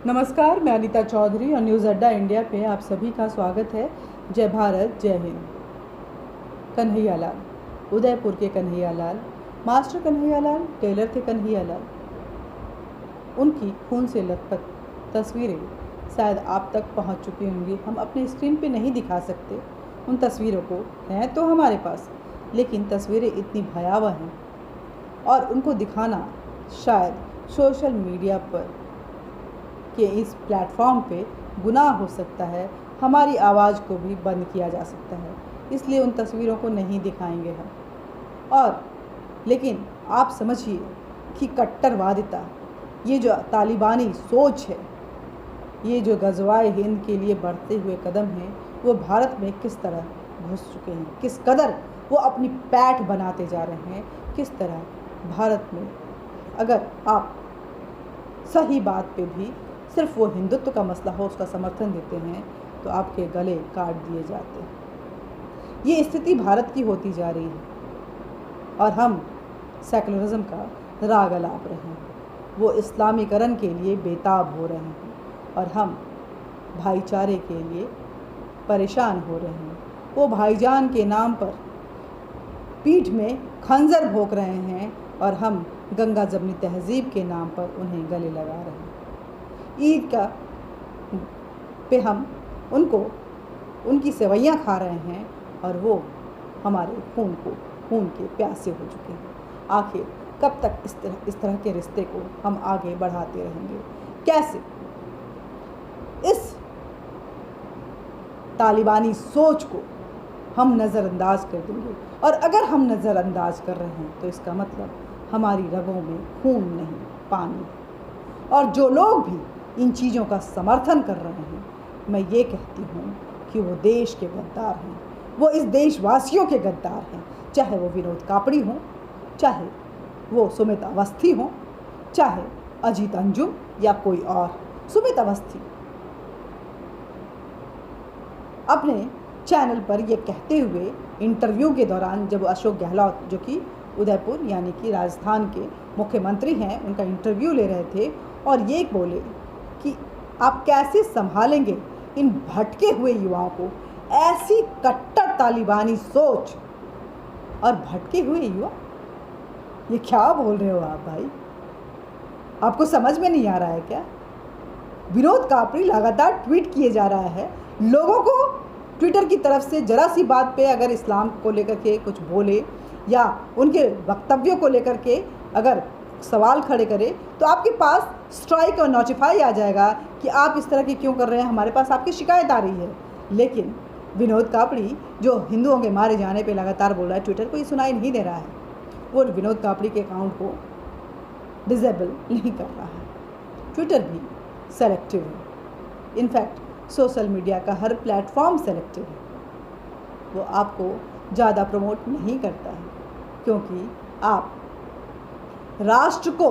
नमस्कार, मैं अनीता चौधरी और न्यूज़ अड्डा इंडिया पे आप सभी का स्वागत है। जय भारत, जय हिंद। कन्हैयालाल, उदयपुर के कन्हैयालाल, मास्टर कन्हैयालाल, टेलर थे कन्हैयालाल। उनकी खून से लथपथ तस्वीरें शायद आप तक पहुंच चुकी होंगी। हम अपने स्क्रीन पे नहीं दिखा सकते उन तस्वीरों को, हैं तो हमारे पास, लेकिन तस्वीरें इतनी भयावह हैं और उनको दिखाना शायद सोशल मीडिया पर कि इस प्लेटफॉर्म पे गुनाह हो सकता है। हमारी आवाज़ को भी बंद किया जा सकता है, इसलिए उन तस्वीरों को नहीं दिखाएंगे हम। और लेकिन आप समझिए कि कट्टरवादिता, ये जो तालिबानी सोच है, ये जो गज़वाए हिंद के लिए बढ़ते हुए कदम हैं, वो भारत में किस तरह घुस चुके हैं, किस कदर वो अपनी पैठ बनाते जा रहे हैं, किस तरह भारत में अगर आप सही बात पे भी सिर्फ वो हिंदुत्व का मसला हो उसका समर्थन देते हैं तो आपके गले काट दिए जाते हैं। ये स्थिति भारत की होती जा रही है और हम सेकुलरिज्म का राग अलाप रहे हैं। वो इस्लामीकरण के लिए बेताब हो रहे हैं और हम भाईचारे के लिए परेशान हो रहे हैं। वो भाईजान के नाम पर पीठ में खंजर भोंक रहे हैं और हम गंगा जमनी तहजीब के नाम पर उन्हें गले लगा रहे हैं। ईद का पे हम उनकी सेवैयाँ खा रहे हैं और वो हमारे खून के प्यासे हो चुके हैं। आखिर कब तक इस तरह के रिश्ते को हम आगे बढ़ाते रहेंगे? कैसे इस तालिबानी सोच को हम नज़रअंदाज कर देंगे? और अगर हम नज़रअंदाज कर रहे हैं तो इसका मतलब हमारी रगों में खून नहीं, पानी है। और जो लोग भी इन चीज़ों का समर्थन कर रहे हैं, मैं ये कहती हूँ कि वो देश के गद्दार हैं, वो इस देशवासियों के गद्दार हैं। चाहे वो विनोद कापड़ी हों, चाहे वो सुमित अवस्थी हों, चाहे अजीत अंजुम या कोई और। सुमित अवस्थी अपने चैनल पर ये कहते हुए इंटरव्यू के दौरान, जब अशोक गहलोत जो कि उदयपुर यानी कि राजस्थान के मुख्यमंत्री हैं, उनका इंटरव्यू ले रहे थे और ये बोले कि आप कैसे संभालेंगे इन भटके हुए युवाओं को, ऐसी कट्टर तालिबानी सोच। और भटके हुए युवा, ये क्या बोल रहे हो आप भाई? आपको समझ में नहीं आ रहा है क्या? विनोद कापड़ी लगातार ट्वीट किए जा रहा है। लोगों को ट्विटर की तरफ से जरा सी बात पे अगर इस्लाम को लेकर के कुछ बोले या उनके वक्तव्यों को लेकर के अगर सवाल खड़े करें तो आपके पास स्ट्राइक और नोटिफाई आ जाएगा कि आप इस तरह की क्यों कर रहे हैं, हमारे पास आपकी शिकायत आ रही है। लेकिन विनोद कापड़ी जो हिंदुओं के मारे जाने पे लगातार बोल रहा है, ट्विटर को ये सुनाई नहीं दे रहा है। वो विनोद कापड़ी के अकाउंट को डिसेबल नहीं कर रहा है। ट्विटर भी सेलेक्टिव है। इनफैक्ट सोशल मीडिया का हर प्लेटफॉर्म सेलेक्टिव है। वो आपको ज़्यादा प्रमोट नहीं करता है क्योंकि आप राष्ट्र को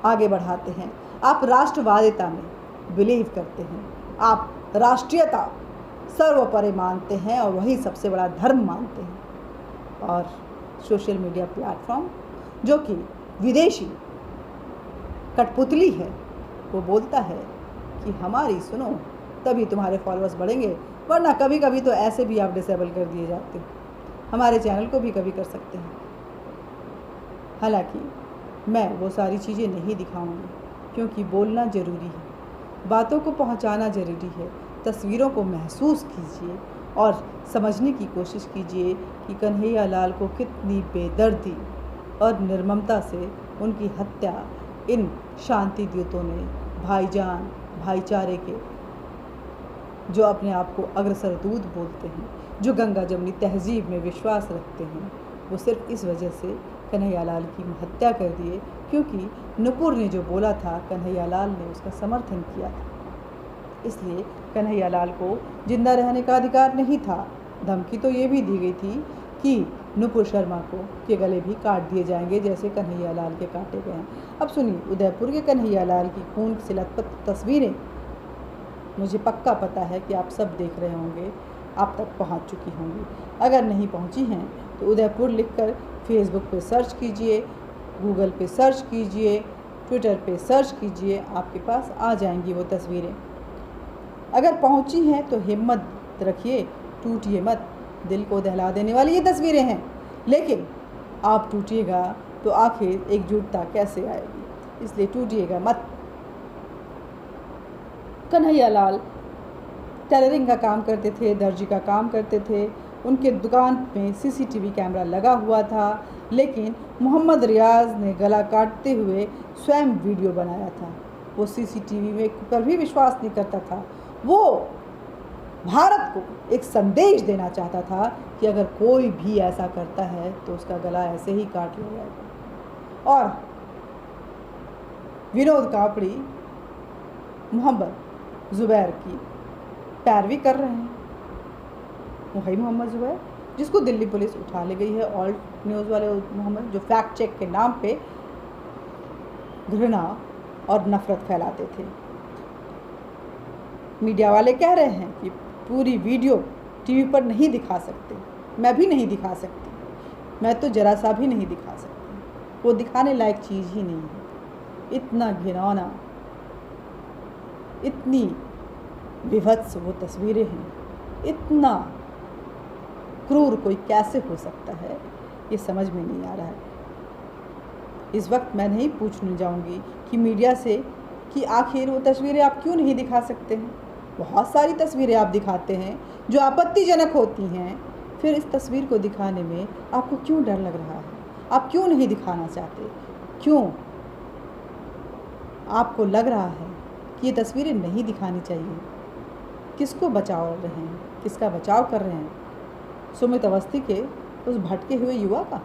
आगे बढ़ाते हैं, आप राष्ट्रवादिता में बिलीव करते हैं, आप राष्ट्रीयता सर्वोपरि मानते हैं और वही सबसे बड़ा धर्म मानते हैं। और सोशल मीडिया प्लेटफॉर्म जो कि विदेशी कठपुतली है, वो बोलता है कि हमारी सुनो तभी तुम्हारे फॉलोअर्स बढ़ेंगे, वरना कभी कभी तो ऐसे भी आप डिसेबल कर दिए जाते हो। हमारे चैनल को भी कभी कर सकते हैं। हालांकि मैं वो सारी चीज़ें नहीं दिखाऊंगी क्योंकि बोलना ज़रूरी है, बातों को पहुंचाना ज़रूरी है। तस्वीरों को महसूस कीजिए और समझने की कोशिश कीजिए कि कन्हैयालाल को कितनी बेदर्दी और निर्ममता से उनकी हत्या इन शांति दूतों ने, भाईजान, भाईचारे के जो अपने आप को अग्रसर दूत बोलते हैं, जो गंगा जमनी तहजीब में विश्वास रखते हैं, वो सिर्फ इस वजह से कन्हैयालाल की हत्या कर दिए क्योंकि नुपुर ने जो बोला था, कन्हैयालाल ने उसका समर्थन किया था। इसलिए कन्हैयालाल को जिंदा रहने का अधिकार नहीं था। धमकी तो ये भी दी गई थी कि नुपुर शर्मा को के गले भी काट दिए जाएंगे जैसे कन्हैयालाल के काटे गए हैं। अब सुनिए, उदयपुर के कन्हैयालाल की खून से लथपथ तस्वीरें मुझे पक्का पता है कि आप सब देख रहे होंगे, आप तक पहुंच चुकी होंगी। अगर नहीं पहुंची हैं तो उदयपुर लिखकर फेसबुक पे सर्च कीजिए, गूगल पे सर्च कीजिए, ट्विटर पे सर्च कीजिए, आपके पास आ जाएंगी वो तस्वीरें। अगर पहुंची हैं तो हिम्मत रखिए, टूटिए मत। दिल को दहला देने वाली ये तस्वीरें हैं, लेकिन आप टूटिएगा तो आखिर एकजुटता कैसे आएगी, इसलिए टूटिएगा मत। कन्हैया लाल टेलरिंग का काम करते थे, दर्जी का काम करते थे। उनके दुकान में सीसीटीवी कैमरा लगा हुआ था, लेकिन मोहम्मद रियाज ने गला काटते हुए स्वयं वीडियो बनाया था। वो सीसीटीवी में पर भी विश्वास नहीं करता था। वो भारत को एक संदेश देना चाहता था कि अगर कोई भी ऐसा करता है तो उसका गला ऐसे ही काट लिया जाएगा। और विनोद कापड़ी मोहम्मद ज़ुबैर की पैरवी कर रहे हैं। वही मोहम्मद ज़ुबैर जिसको दिल्ली पुलिस उठा ले गई है, ऑल्ट न्यूज़ वाले मोहम्मद, जो फैक्ट चेक के नाम पे घृणा और नफरत फैलाते थे। मीडिया वाले कह रहे हैं कि पूरी वीडियो टीवी पर नहीं दिखा सकते, मैं भी नहीं दिखा सकती, मैं तो जरा सा भी नहीं दिखा सकती, वो दिखाने लायक चीज़ ही नहीं है। इतना घिनौना, इतनी विभत्स वो तस्वीरें हैं, इतना क्रूर कोई कैसे हो सकता है, ये समझ में नहीं आ रहा है। इस वक्त मैं नहीं पूछने जाऊंगी कि मीडिया से कि आखिर वो तस्वीरें आप क्यों नहीं दिखा सकते हैं। बहुत सारी तस्वीरें आप दिखाते हैं जो आपत्तिजनक होती हैं, फिर इस तस्वीर को दिखाने में आपको क्यों डर लग रहा है? आप क्यों नहीं दिखाना चाहते? क्यों आपको लग रहा है कि ये तस्वीरें नहीं दिखानी चाहिए? किसको बचाव रहे हैं, किसका बचाव कर रहे हैं? सुमित अवस्थी के उस भटके हुए युवा का,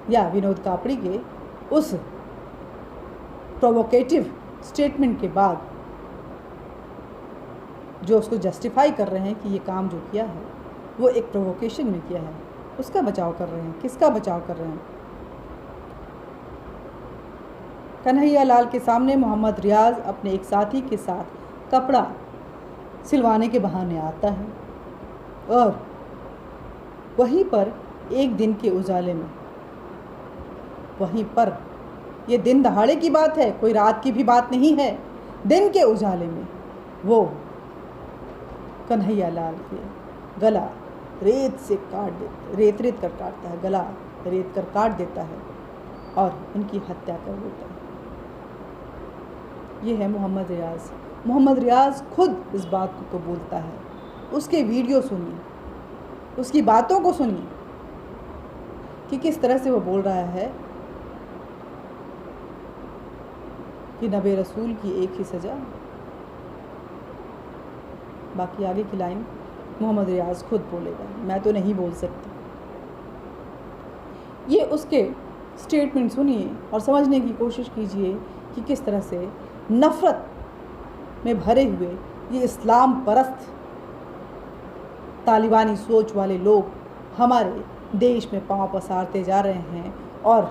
या विनोद कापड़ी के उस प्रोवोकेटिव स्टेटमेंट के बाद जो उसको जस्टिफाई कर रहे हैं कि ये काम जो किया है वो एक प्रोवोकेशन में किया है, उसका बचाव कर रहे हैं? किसका बचाव कर रहे हैं? कन्हैया लाल के सामने मोहम्मद रियाज अपने एक साथी के साथ कपड़ा सिलवाने के बहाने आता है, और वहीं पर एक दिन के उजाले में, वहीं पर, ये दिन दहाड़े की बात है, कोई रात की भी बात नहीं है, दिन के उजाले में वो कन्हैया लाल के गला रेत से काट देता, रेत कर काटता है, गला रेत कर काट देता है और इनकी हत्या कर देता है। ये है मोहम्मद रियाज। मोहम्मद रियाज खुद इस बात को कबूलता है। उसके वीडियो सुनिए, उसकी बातों को सुनिए कि किस तरह से वो बोल रहा है कि नबी रसूल की एक ही सज़ा। बाकी आगे की लाइन मोहम्मद रियाज खुद बोलेगा, मैं तो नहीं बोल सकती। ये उसके स्टेटमेंट सुनिए और समझने की कोशिश कीजिए कि किस तरह से नफ़रत में भरे हुए ये इस्लाम परस्त तालिबानी सोच वाले लोग हमारे देश में पांव पसारते जा रहे हैं। और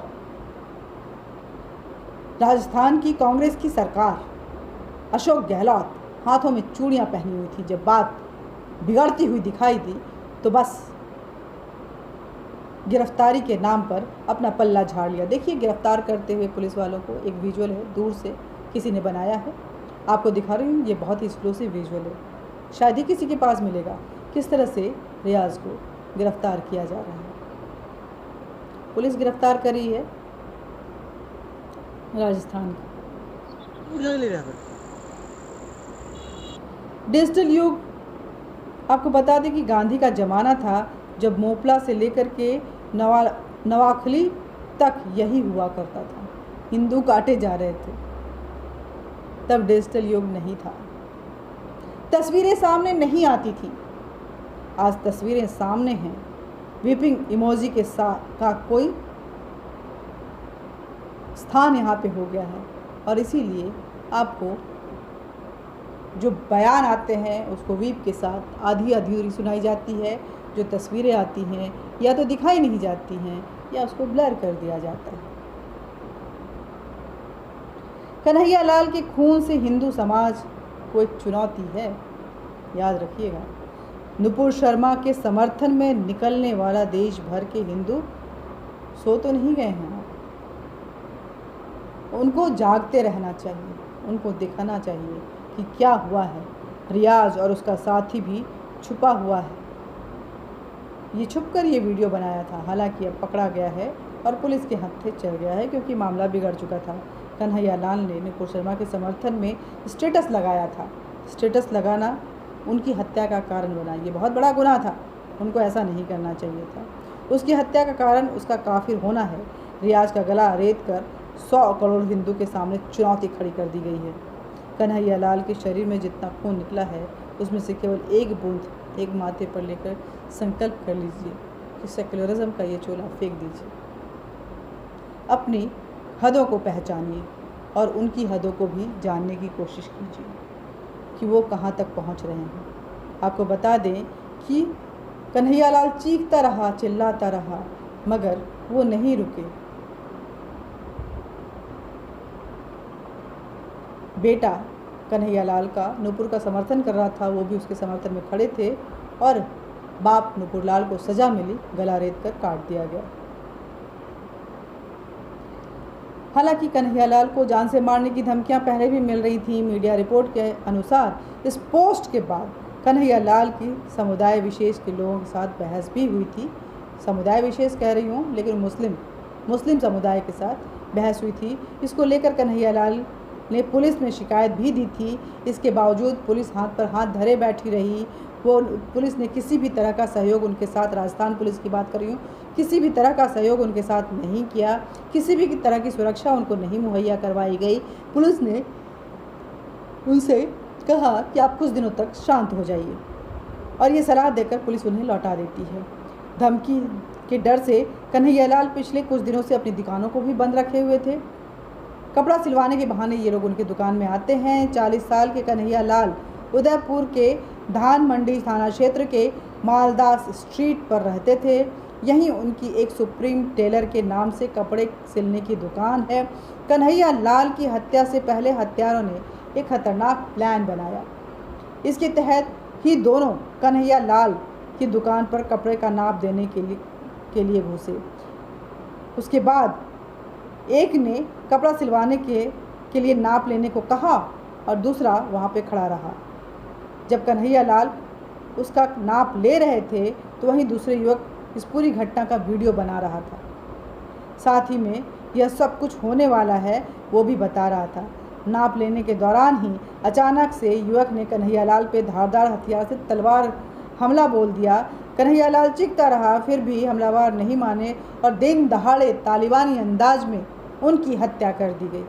राजस्थान की कांग्रेस की सरकार, अशोक गहलोत हाथों में चूड़ियां पहनी हुई थी, जब बात बिगड़ती हुई दिखाई दी तो बस गिरफ्तारी के नाम पर अपना पल्ला झाड़ लिया। देखिए गिरफ्तार करते हुए पुलिस वालों को, एक विजुअल है, दूर से किसी ने बनाया है, आपको दिखा रही हूँ। ये बहुत ही एक्सक्लूसिव विजुअल है, शायद ही किसी के पास मिलेगा। किस तरह से रियाज को गिरफ्तार किया जा रहा है। पुलिस गिरफ्तार कर रही है राजस्थान की। डिजिटल युग, आपको बता दें कि गांधी का ज़माना था जब मोपला से लेकर के नवाखली तक यही हुआ करता था, हिंदू काटे जा रहे थे। तब डिजिटल युग नहीं था, तस्वीरें सामने नहीं आती थी। आज तस्वीरें सामने हैं, वीपिंग इमोजी के साथ का कोई स्थान यहाँ पे हो गया है, और इसीलिए आपको जो बयान आते हैं उसको वीप के साथ आधी अधूरी सुनाई जाती है। जो तस्वीरें आती हैं या तो दिखाई नहीं जाती हैं या उसको ब्लर कर दिया जाता है। कन्हैया लाल के खून से हिंदू समाज को एक चुनौती है, याद रखिएगा। नुपुर शर्मा के समर्थन में निकलने वाला देश भर के हिंदू सो तो नहीं गए हैं, उनको जागते रहना चाहिए, उनको दिखाना चाहिए कि क्या हुआ है। रियाज और उसका साथी भी छुपा हुआ है। ये छुपकर ये वीडियो बनाया था। हालांकि अब पकड़ा गया है और पुलिस के हाथ चल गया है क्योंकि मामला बिगड़ चुका था। कन्हैया लाल ने नुपुर शर्मा के समर्थन में स्टेटस लगाया था। स्टेटस लगाना उनकी हत्या का कारण बना। ये बहुत बड़ा गुनाह था, उनको ऐसा नहीं करना चाहिए था। उसकी हत्या का कारण उसका काफिर होना है। रियाज का गला रेत कर 100 करोड़ हिंदू के सामने चुनौती खड़ी कर दी गई है। कन्हैया लाल के शरीर में जितना खून निकला है उसमें से केवल एक बूंद एक माथे पर लेकर संकल्प कर लीजिए कि सेक्युलरिज्म का ये चोला फेंक दीजिए। अपनी हदों को पहचानिए और उनकी हदों को भी जानने की कोशिश कीजिए कि वो कहाँ तक पहुँच रहे हैं। आपको बता दें कि कन्हैया लाल चीखता रहा, चिल्लाता रहा, मगर वो नहीं रुके। बेटा कन्हैया लाल का नुपुर का समर्थन कर रहा था, वो भी उसके समर्थन में खड़े थे और बाप नुपुर लाल को सजा मिली, गला रेत कर काट दिया गया। हालांकि कन्हैया लाल को जान से मारने की धमकियां पहले भी मिल रही थी। मीडिया रिपोर्ट के अनुसार इस पोस्ट के बाद कन्हैया लाल की समुदाय विशेष के लोगों के साथ बहस भी हुई थी। समुदाय विशेष कह रही हूँ, लेकिन मुस्लिम समुदाय के साथ बहस हुई थी। इसको लेकर कन्हैया लाल ने पुलिस में शिकायत भी दी थी। इसके बावजूद पुलिस हाथ पर हाथ धरे बैठी रही। वो पुलिस ने किसी भी तरह का सहयोग उनके साथ, राजस्थान पुलिस की बात कर रही हूँ, किसी भी तरह का सहयोग उनके साथ नहीं किया। किसी भी तरह की सुरक्षा उनको नहीं मुहैया करवाई गई। पुलिस ने उनसे कहा कि आप कुछ दिनों तक शांत हो जाइए और ये सलाह देकर पुलिस उन्हें लौटा देती है। धमकी के डर से कन्हैया लाल पिछले कुछ दिनों से अपनी दुकानों को भी बंद रखे हुए थे। कपड़ा सिलवाने के बहाने ये लोग उनकी दुकान में आते हैं। 40 साल के कन्हैया लाल उदयपुर के धान मंडी थाना क्षेत्र के मालदास स्ट्रीट पर रहते थे। यहीं उनकी एक सुप्रीम टेलर के नाम से कपड़े सिलने की दुकान है। कन्हैया लाल की हत्या से पहले हत्यारों ने एक खतरनाक प्लान बनाया। इसके तहत ही दोनों कन्हैया लाल की दुकान पर कपड़े का नाप देने के लिए घुसे। उसके बाद एक ने कपड़ा सिलवाने के लिए नाप लेने को कहा और दूसरा वहाँ पे खड़ा रहा। जब कन्हैया लाल उसका नाप ले रहे थे तो वहीं दूसरे युवक इस पूरी घटना का वीडियो बना रहा था। साथ ही में यह सब कुछ होने वाला है वो भी बता रहा था। नाप लेने के दौरान ही अचानक से युवक ने कन्हैया लाल पे धारदार हथियार से तलवार हमला बोल दिया। कन्हैया लाल चीखता रहा, फिर भी हमलावर नहीं माने और दिन दहाड़े तालिबानी अंदाज में उनकी हत्या कर दी गई।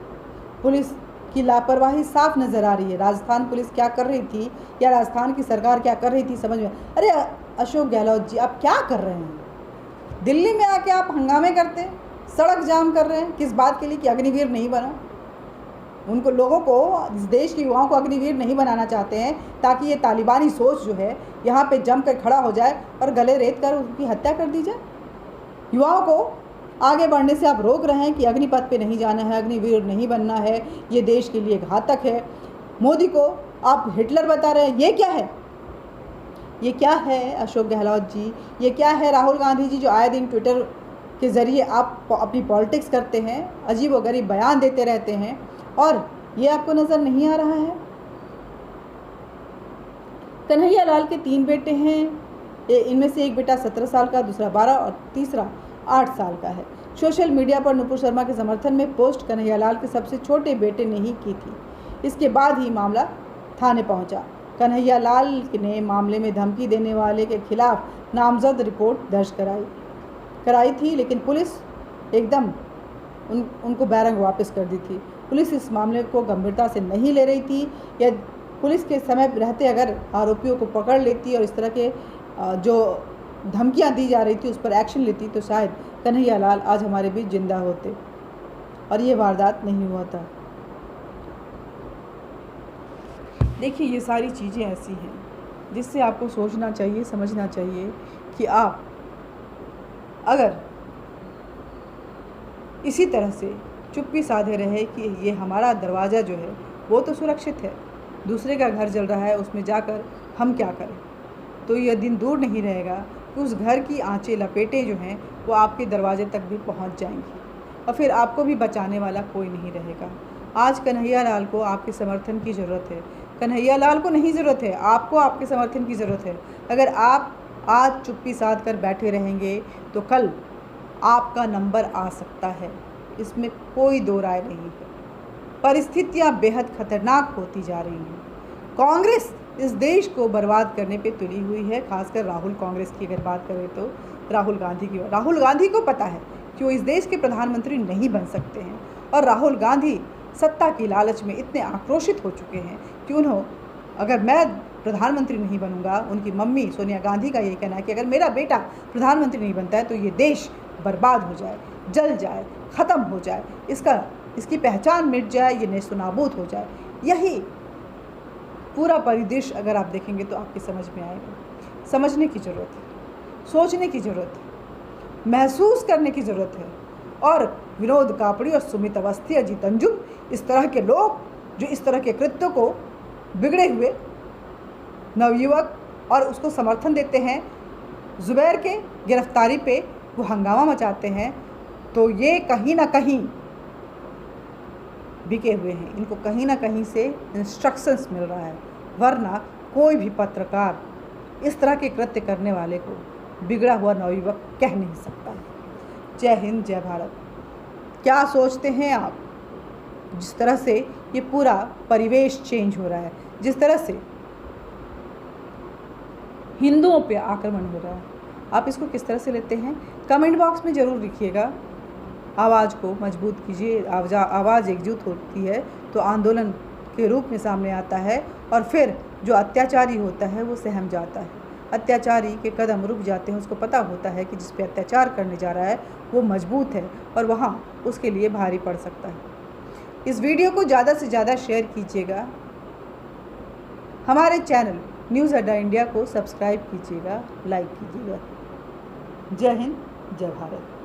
पुलिस की लापरवाही साफ नज़र आ रही है। राजस्थान पुलिस क्या कर रही थी या राजस्थान की सरकार क्या कर रही थी समझ में। अरे अशोक गहलोत जी, आप क्या कर रहे हैं? दिल्ली में आके आप हंगामे करते हैं, सड़क जाम कर रहे हैं, किस बात के लिए? कि अग्निवीर नहीं बना। उनको लोगों को, इस देश के युवाओं को अग्निवीर नहीं बनाना चाहते हैं ताकि ये तालिबानी सोच जो है यहाँ पे जम कर खड़ा हो जाए और गले रेत कर उनकी हत्या कर दी जाए। युवाओं को आगे बढ़ने से आप रोक रहे हैं कि अग्निपथ पे नहीं जाना है, अग्निवीर नहीं बनना है, ये देश के लिए घातक है। मोदी को आप हिटलर बता रहे हैं। ये क्या है? ये क्या है अशोक गहलोत जी? ये क्या है राहुल गांधी जी, जो आए दिन ट्विटर के ज़रिए आप अपनी पॉलिटिक्स करते हैं, अजीब व गरीब बयान देते रहते हैं और ये आपको नज़र नहीं आ रहा है? कन्हैया लाल के 3 बेटे हैं। इनमें से एक बेटा 17 साल का, दूसरा 12 और तीसरा 8 साल का है। सोशल मीडिया पर नुपुर शर्मा के समर्थन में पोस्ट कन्हैया लाल के सबसे छोटे बेटे ने ही की थी। इसके बाद ही मामला थाने पहुंचा। कन्हैया लाल ने मामले में धमकी देने वाले के खिलाफ नामजद रिपोर्ट दर्ज कराई थी, लेकिन पुलिस एकदम उनको बैरंग वापस कर दी थी। पुलिस इस मामले को गंभीरता से नहीं ले रही थी। या पुलिस के समय रहते अगर आरोपियों को पकड़ लेती और इस तरह के जो धमकियां दी जा रही थी उस पर एक्शन लेती तो शायद कन्हैया लाल आज हमारे बीच जिंदा होते और ये वारदात नहीं हुआ था। देखिए, ये सारी चीज़ें ऐसी हैं जिससे आपको सोचना चाहिए, समझना चाहिए कि आप अगर इसी तरह से चुप्पी साधे रहे कि ये हमारा दरवाज़ा जो है वो तो सुरक्षित है, दूसरे का घर जल रहा है, उसमें जाकर हम क्या करें, तो यह दिन दूर नहीं रहेगा कि उस घर की आंचें लपेटें जो हैं वो आपके दरवाजे तक भी पहुंच जाएंगी। और फिर आपको भी बचाने वाला कोई नहीं रहेगा। आज कन्हैया लाल को आपके समर्थन की ज़रूरत है। कन्हैया लाल को नहीं ज़रूरत है, आपको आपके समर्थन की ज़रूरत है। अगर आप आज चुप्पी साध कर बैठे रहेंगे तो कल आपका नंबर आ सकता है, इसमें कोई दो राय नहीं है। परिस्थितियां बेहद खतरनाक होती जा रही हैं। कांग्रेस इस देश को बर्बाद करने पे तुली हुई है, खासकर राहुल कांग्रेस की अगर बात करें तो राहुल गांधी को पता है कि वो इस देश के प्रधानमंत्री नहीं बन सकते हैं, और राहुल गांधी सत्ता की लालच में इतने आक्रोशित हो चुके हैं कि अगर मैं प्रधानमंत्री नहीं बनूंगा, उनकी मम्मी सोनिया गांधी का ये कहना है कि अगर मेरा बेटा प्रधानमंत्री नहीं बनता है तो ये देश बर्बाद हो जाए, जल जाए, ख़त्म हो जाए, इसकी पहचान मिट जाए, ये नेस्तनाबूद हो जाए। यही पूरा परिदृश्य अगर आप देखेंगे तो आपकी समझ में आएगा। समझने की ज़रूरत है, सोचने की ज़रूरत है, महसूस करने की ज़रूरत है। और विनोद कापड़ी और सुमित अवस्थी, अजीत अंजुम, इस तरह के लोग जो इस तरह के कृत्यों को बिगड़े हुए नवयुवक और उसको समर्थन देते हैं, जुबैर के गिरफ्तारी पे वो हंगामा मचाते हैं, तो ये कहीं ना कहीं बिके हुए हैं। इनको कहीं ना कहीं से इंस्ट्रक्शंस मिल रहा है, वरना कोई भी पत्रकार इस तरह के कृत्य करने वाले को बिगड़ा हुआ नवयुवक कह नहीं सकता। जय हिंद, जय भारत। क्या सोचते हैं आप? जिस तरह से ये पूरा परिवेश चेंज हो रहा है, जिस तरह से हिंदुओं पे आक्रमण हो रहा है, आप इसको किस तरह से लेते हैं? कमेंट बॉक्स में ज़रूर लिखिएगा। आवाज़ को मजबूत कीजिए। आवाज़ एकजुट होती है तो आंदोलन के रूप में सामने आता है, और फिर जो अत्याचारी होता है वो सहम जाता है। अत्याचारी के कदम रुक जाते हैं, उसको पता होता है कि जिस पे अत्याचार करने जा रहा है वो मजबूत है और वहाँ उसके लिए भारी पड़ सकता है। इस वीडियो को ज़्यादा से ज़्यादा शेयर कीजिएगा। हमारे चैनल न्यूज़ अड्डा इंडिया को सब्सक्राइब कीजिएगा, लाइक कीजिएगा। जय हिंद, जय भारत।